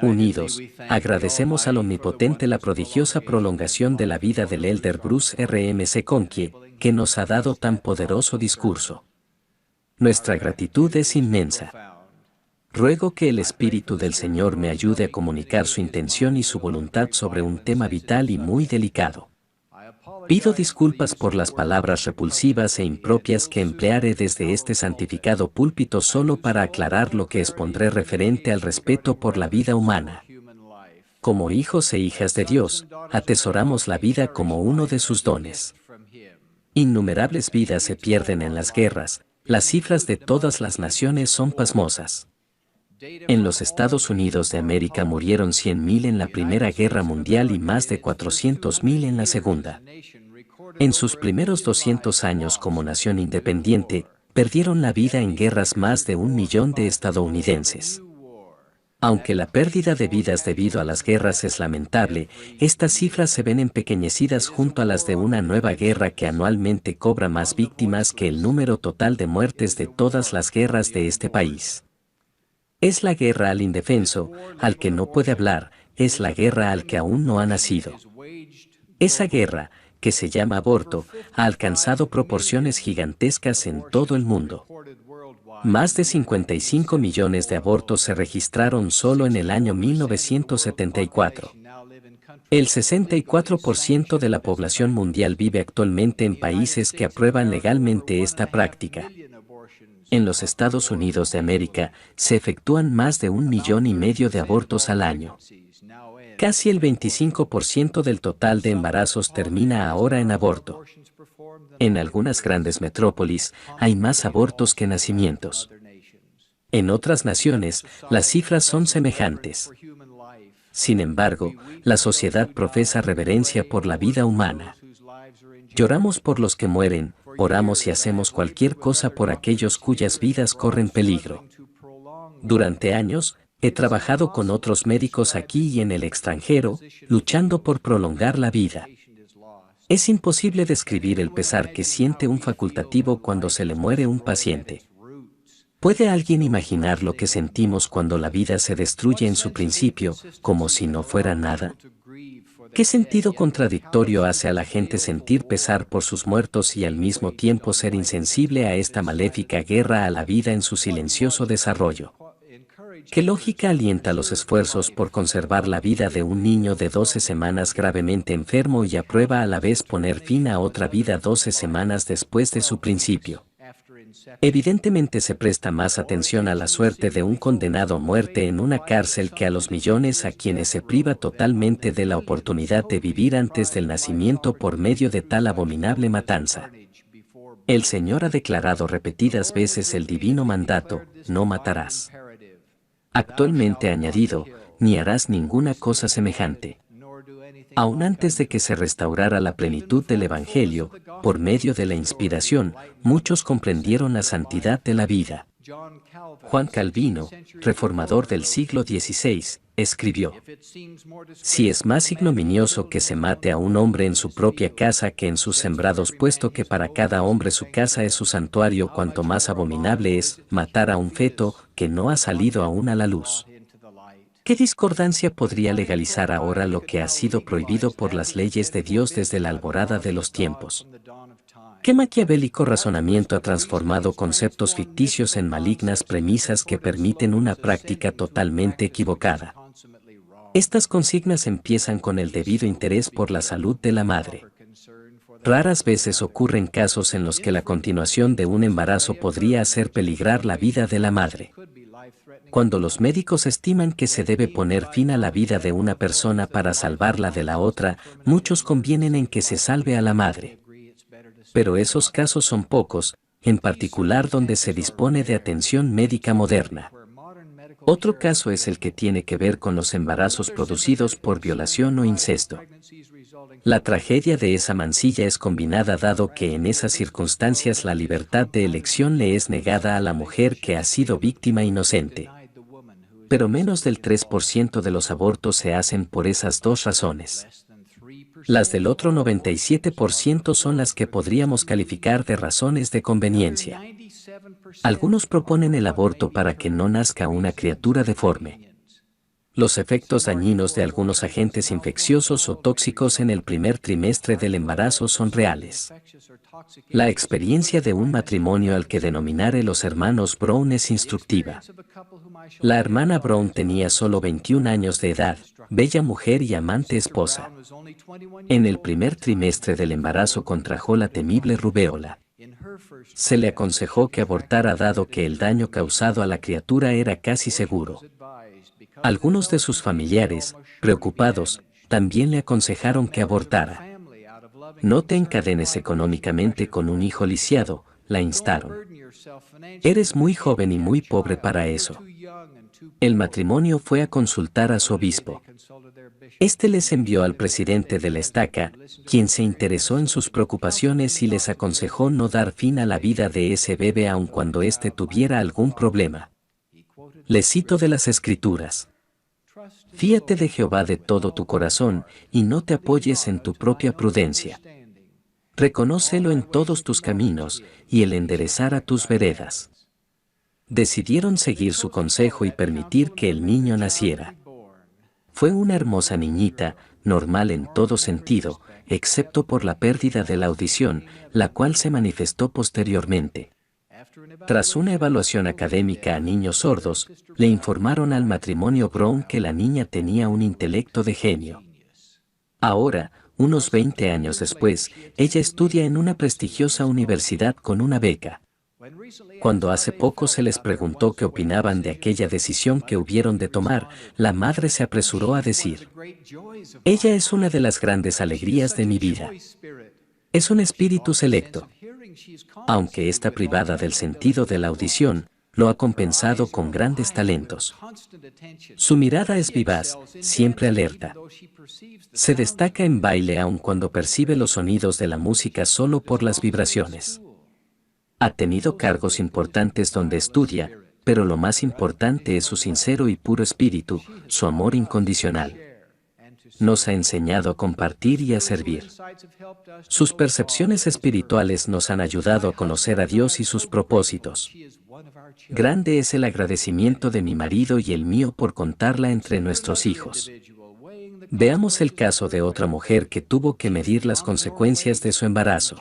Unidos, agradecemos al Omnipotente la prodigiosa prolongación de la vida del Elder Bruce R.M.C. Conkie, que nos ha dado tan poderoso discurso. Nuestra gratitud es inmensa. Ruego que el Espíritu del Señor me ayude a comunicar su intención y su voluntad sobre un tema vital y muy delicado. Pido disculpas por las palabras repulsivas e impropias que emplearé desde este santificado púlpito solo para aclarar lo que expondré referente al respeto por la vida humana. Como hijos e hijas de Dios, atesoramos la vida como uno de sus dones. Innumerables vidas se pierden en las guerras, las cifras de todas las naciones son pasmosas. En los Estados Unidos de América murieron 100.000 en la Primera Guerra Mundial y más de 400.000 en la Segunda. En sus primeros 200 años como nación independiente, perdieron la vida en guerras más de 1 millón de estadounidenses. Aunque la pérdida de vidas debido a las guerras es lamentable, estas cifras se ven empequeñecidas junto a las de una nueva guerra que anualmente cobra más víctimas que el número total de muertes de todas las guerras de este país. Es la guerra al indefenso, al que no puede hablar, es la guerra al que aún no ha nacido. Esa guerra, que se llama aborto, ha alcanzado proporciones gigantescas en todo el mundo. Más de 55 millones de abortos se registraron solo en el año 1974. El 64% de la población mundial vive actualmente en países que aprueban legalmente esta práctica. En los Estados Unidos de América, se efectúan más de 1,5 millones de abortos al año. Casi el 25% del total de embarazos termina ahora en aborto. En algunas grandes metrópolis, hay más abortos que nacimientos. En otras naciones, las cifras son semejantes. Sin embargo, la sociedad profesa reverencia por la vida humana. Lloramos por los que mueren, oramos y hacemos cualquier cosa por aquellos cuyas vidas corren peligro. Durante años, he trabajado con otros médicos aquí y en el extranjero, luchando por prolongar la vida. Es imposible describir el pesar que siente un facultativo cuando se le muere un paciente. ¿Puede alguien imaginar lo que sentimos cuando la vida se destruye en su principio, como si no fuera nada? ¿Qué sentido contradictorio hace a la gente sentir pesar por sus muertos y al mismo tiempo ser insensible a esta maléfica guerra a la vida en su silencioso desarrollo? ¿Qué lógica alienta los esfuerzos por conservar la vida de un niño de 12 semanas gravemente enfermo y aprueba a la vez poner fin a otra vida 12 semanas después de su principio? Evidentemente se presta más atención a la suerte de un condenado a muerte en una cárcel que a los millones a quienes se priva totalmente de la oportunidad de vivir antes del nacimiento por medio de tal abominable matanza. El Señor ha declarado repetidas veces el divino mandato, no matarás. Actualmente ha añadido, ni harás ninguna cosa semejante. Aún antes de que se restaurara la plenitud del Evangelio, por medio de la inspiración, muchos comprendieron la santidad de la vida. Juan Calvino, reformador del siglo XVI, escribió: «Si es más ignominioso que se mate a un hombre en su propia casa que en sus sembrados, puesto que para cada hombre su casa es su santuario, cuanto más abominable es matar a un feto que no ha salido aún a la luz». ¿Qué discordancia podría legalizar ahora lo que ha sido prohibido por las leyes de Dios desde la alborada de los tiempos? ¿Qué maquiavélico razonamiento ha transformado conceptos ficticios en malignas premisas que permiten una práctica totalmente equivocada? Estas consignas empiezan con el debido interés por la salud de la madre. Raras veces ocurren casos en los que la continuación de un embarazo podría hacer peligrar la vida de la madre. Cuando los médicos estiman que se debe poner fin a la vida de una persona para salvarla de la otra, muchos convienen en que se salve a la madre. Pero esos casos son pocos, en particular donde se dispone de atención médica moderna. Otro caso es el que tiene que ver con los embarazos producidos por violación o incesto. La tragedia de esa mancilla es combinada dado que en esas circunstancias la libertad de elección le es negada a la mujer que ha sido víctima inocente. Pero menos del 3% de los abortos se hacen por esas dos razones. Las del otro 97% son las que podríamos calificar de razones de conveniencia. Algunos proponen el aborto para que no nazca una criatura deforme. Los efectos dañinos de algunos agentes infecciosos o tóxicos en el primer trimestre del embarazo son reales. La experiencia de un matrimonio al que denominaré los hermanos Brown es instructiva. La hermana Brown tenía solo 21 años de edad, bella mujer y amante esposa. En el primer trimestre del embarazo contrajo la temible rubéola. Se le aconsejó que abortara dado que el daño causado a la criatura era casi seguro. Algunos de sus familiares, preocupados, también le aconsejaron que abortara. No te encadenes económicamente con un hijo lisiado, la instaron. Eres muy joven y muy pobre para eso. El matrimonio fue a consultar a su obispo. Este les envió al presidente de la estaca, quien se interesó en sus preocupaciones y les aconsejó no dar fin a la vida de ese bebé aun cuando éste tuviera algún problema. Les cito de las Escrituras. Fíate de Jehová de todo tu corazón, y no te apoyes en tu propia prudencia. Reconócelo en todos tus caminos, y él enderezará tus veredas. Decidieron seguir su consejo y permitir que el niño naciera. Fue una hermosa niñita, normal en todo sentido, excepto por la pérdida de la audición, la cual se manifestó posteriormente. Tras una evaluación académica a niños sordos, le informaron al matrimonio Brown que la niña tenía un intelecto de genio. Ahora, unos 20 años después, ella estudia en una prestigiosa universidad con una beca. Cuando hace poco se les preguntó qué opinaban de aquella decisión que hubieron de tomar, la madre se apresuró a decir: «Ella es una de las grandes alegrías de mi vida. Es un espíritu selecto. Aunque está privada del sentido de la audición, lo ha compensado con grandes talentos. Su mirada es vivaz, siempre alerta. Se destaca en baile aun cuando percibe los sonidos de la música solo por las vibraciones. Ha tenido cargos importantes donde estudia, pero lo más importante es su sincero y puro espíritu, su amor incondicional. Nos ha enseñado a compartir y a servir. Sus percepciones espirituales nos han ayudado a conocer a Dios y sus propósitos. Grande es el agradecimiento de mi marido y el mío por contarla entre nuestros hijos». Veamos el caso de otra mujer que tuvo que medir las consecuencias de su embarazo.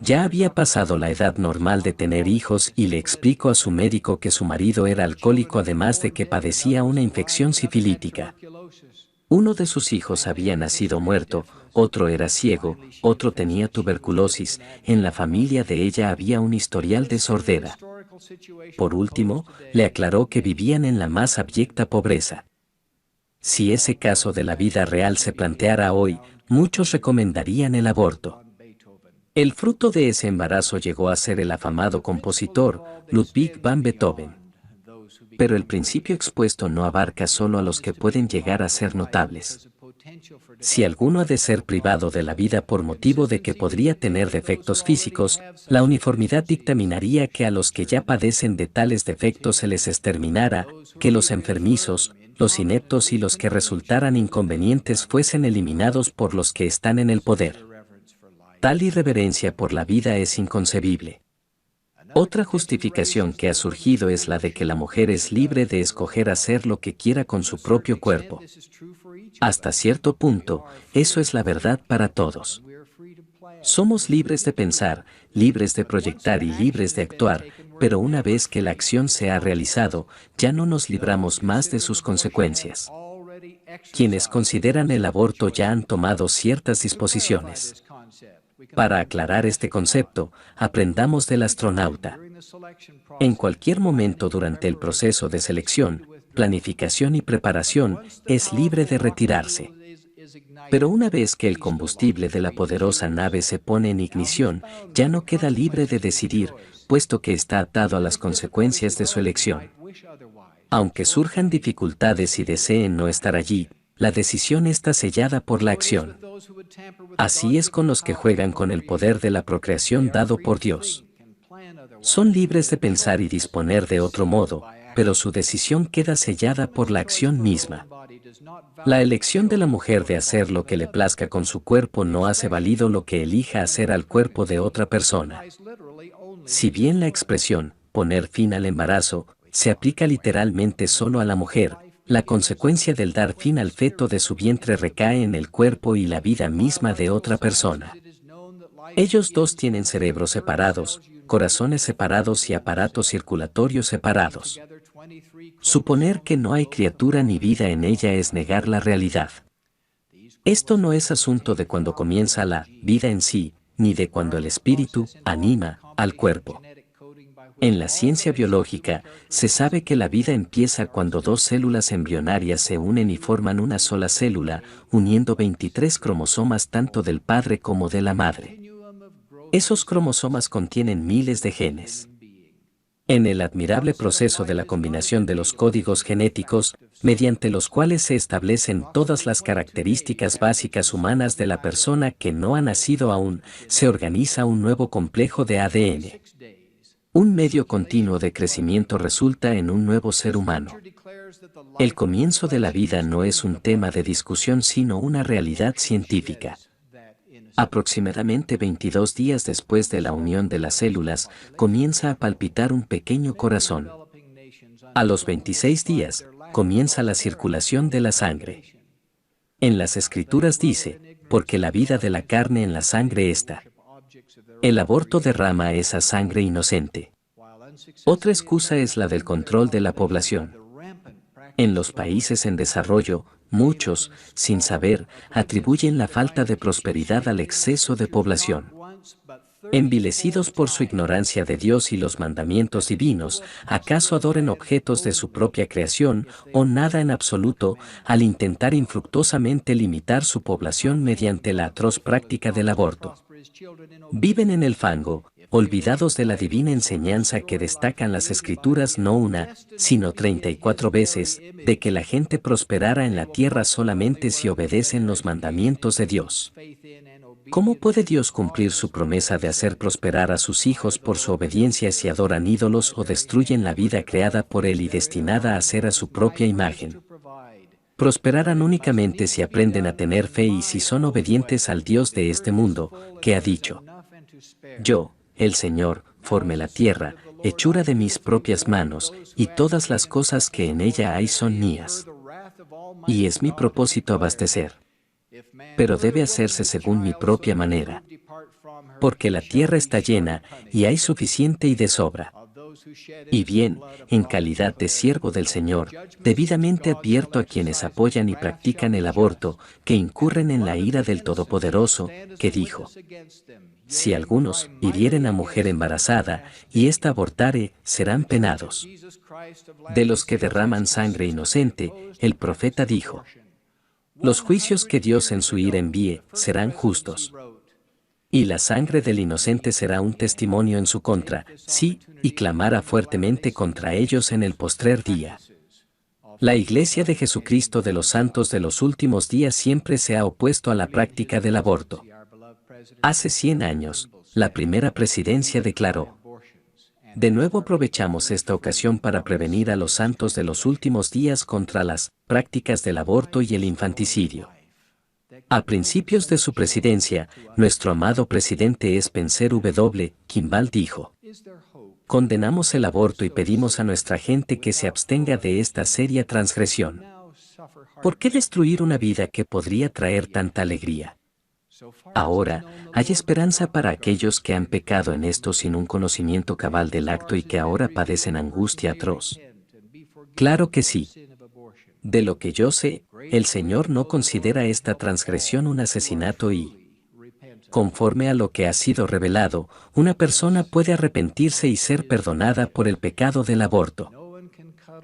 Ya había pasado la edad normal de tener hijos y le explicó a su médico que su marido era alcohólico además de que padecía una infección sifilítica. Uno de sus hijos había nacido muerto, otro era ciego, otro tenía tuberculosis, en la familia de ella había un historial de sordera. Por último, le aclaró que vivían en la más abyecta pobreza. Si ese caso de la vida real se planteara hoy, muchos recomendarían el aborto. El fruto de ese embarazo llegó a ser el afamado compositor Ludwig van Beethoven. Pero el principio expuesto no abarca solo a los que pueden llegar a ser notables. Si alguno ha de ser privado de la vida por motivo de que podría tener defectos físicos, la uniformidad dictaminaría que a los que ya padecen de tales defectos se les exterminara, que los enfermizos, los ineptos y los que resultaran inconvenientes fuesen eliminados por los que están en el poder. Tal irreverencia por la vida es inconcebible. Otra justificación que ha surgido es la de que la mujer es libre de escoger hacer lo que quiera con su propio cuerpo. Hasta cierto punto, eso es la verdad para todos. Somos libres de pensar, libres de proyectar y libres de actuar, pero una vez que la acción se ha realizado, ya no nos libramos más de sus consecuencias. Quienes consideran el aborto ya han tomado ciertas disposiciones. Para aclarar este concepto, aprendamos del astronauta. En cualquier momento durante el proceso de selección, planificación y preparación, es libre de retirarse. Pero una vez que el combustible de la poderosa nave se pone en ignición, ya no queda libre de decidir, puesto que está atado a las consecuencias de su elección. Aunque surjan dificultades y deseen no estar allí, la decisión está sellada por la acción. Así es con los que juegan con el poder de la procreación dado por Dios. Son libres de pensar y disponer de otro modo, pero su decisión queda sellada por la acción misma. La elección de la mujer de hacer lo que le plazca con su cuerpo no hace válido lo que elija hacer al cuerpo de otra persona. Si bien la expresión, poner fin al embarazo, se aplica literalmente solo a la mujer, La consecuencia del dar fin al feto de su vientre recae en el cuerpo y la vida misma de otra persona. Ellos dos tienen cerebros separados, corazones separados y aparatos circulatorios separados. Suponer que no hay criatura ni vida en ella es negar la realidad. Esto no es asunto de cuando comienza la vida en sí, ni de cuando el espíritu anima al cuerpo. En la ciencia biológica, se sabe que la vida empieza cuando dos células embrionarias se unen y forman una sola célula, uniendo 23 cromosomas tanto del padre como de la madre. Esos cromosomas contienen miles de genes. En el admirable proceso de la combinación de los códigos genéticos, mediante los cuales se establecen todas las características básicas humanas de la persona que no ha nacido aún, se organiza un nuevo complejo de ADN. Un medio continuo de crecimiento resulta en un nuevo ser humano. El comienzo de la vida no es un tema de discusión sino una realidad científica. Aproximadamente 22 días después de la unión de las células, comienza a palpitar un pequeño corazón. A los 26 días, comienza la circulación de la sangre. En las Escrituras dice, porque la vida de la carne en la sangre está. El aborto derrama esa sangre inocente. Otra excusa es la del control de la población. En los países en desarrollo, muchos, sin saber, atribuyen la falta de prosperidad al exceso de población. Envilecidos por su ignorancia de Dios y los mandamientos divinos, ¿acaso adoren objetos de su propia creación o nada en absoluto al intentar infructuosamente limitar su población mediante la atroz práctica del aborto? Viven en el fango, olvidados de la divina enseñanza que destacan las Escrituras no una, sino 34 veces, de que la gente prosperará en la tierra solamente si obedecen los mandamientos de Dios. ¿Cómo puede Dios cumplir su promesa de hacer prosperar a sus hijos por su obediencia si adoran ídolos o destruyen la vida creada por Él y destinada a ser a su propia imagen? Prosperarán únicamente si aprenden a tener fe y si son obedientes al Dios de este mundo, que ha dicho: Yo, el Señor, formé la tierra, hechura de mis propias manos, y todas las cosas que en ella hay son mías. Y es mi propósito abastecer. Pero debe hacerse según mi propia manera. Porque la tierra está llena, y hay suficiente y de sobra. Y bien, en calidad de siervo del Señor, debidamente advierto a quienes apoyan y practican el aborto, que incurren en la ira del Todopoderoso, que dijo: Si algunos hirieren a mujer embarazada, y ésta abortare, serán penados. De los que derraman sangre inocente, el profeta dijo: Los juicios que Dios en su ira envíe, serán justos. Y la sangre del inocente será un testimonio en su contra, sí, y clamará fuertemente contra ellos en el postrer día. La Iglesia de Jesucristo de los Santos de los Últimos Días siempre se ha opuesto a la práctica del aborto. Hace 100 años, la primera presidencia declaró: De nuevo aprovechamos esta ocasión para prevenir a los santos de los últimos días contra las prácticas del aborto y el infanticidio. A principios de su presidencia, nuestro amado presidente Spencer W. Kimball dijo: Condenamos el aborto y pedimos a nuestra gente que se abstenga de esta seria transgresión. ¿Por qué destruir una vida que podría traer tanta alegría? Ahora, hay esperanza para aquellos que han pecado en esto sin un conocimiento cabal del acto y que ahora padecen angustia atroz. Claro que sí. De lo que yo sé, el Señor no considera esta transgresión un asesinato y, conforme a lo que ha sido revelado, una persona puede arrepentirse y ser perdonada por el pecado del aborto.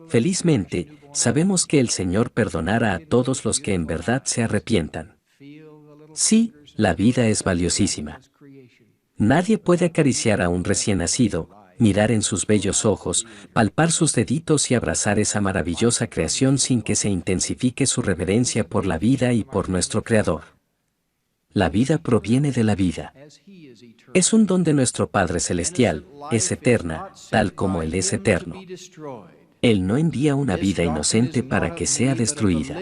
Felizmente, sabemos que el Señor perdonará a todos los que en verdad se arrepientan. Sí, la vida es valiosísima. Nadie puede acariciar a un recién nacido, mirar en sus bellos ojos, palpar sus deditos y abrazar esa maravillosa creación sin que se intensifique su reverencia por la vida y por nuestro Creador. La vida proviene de la vida. Es un don de nuestro Padre Celestial, es eterna, tal como Él es eterno. Él no envía una vida inocente para que sea destruida.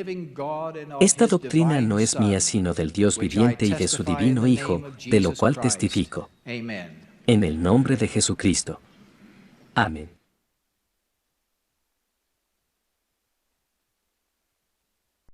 Esta doctrina no es mía sino del Dios viviente y de su divino Hijo, de lo cual testifico. En el nombre de Jesucristo. Amén.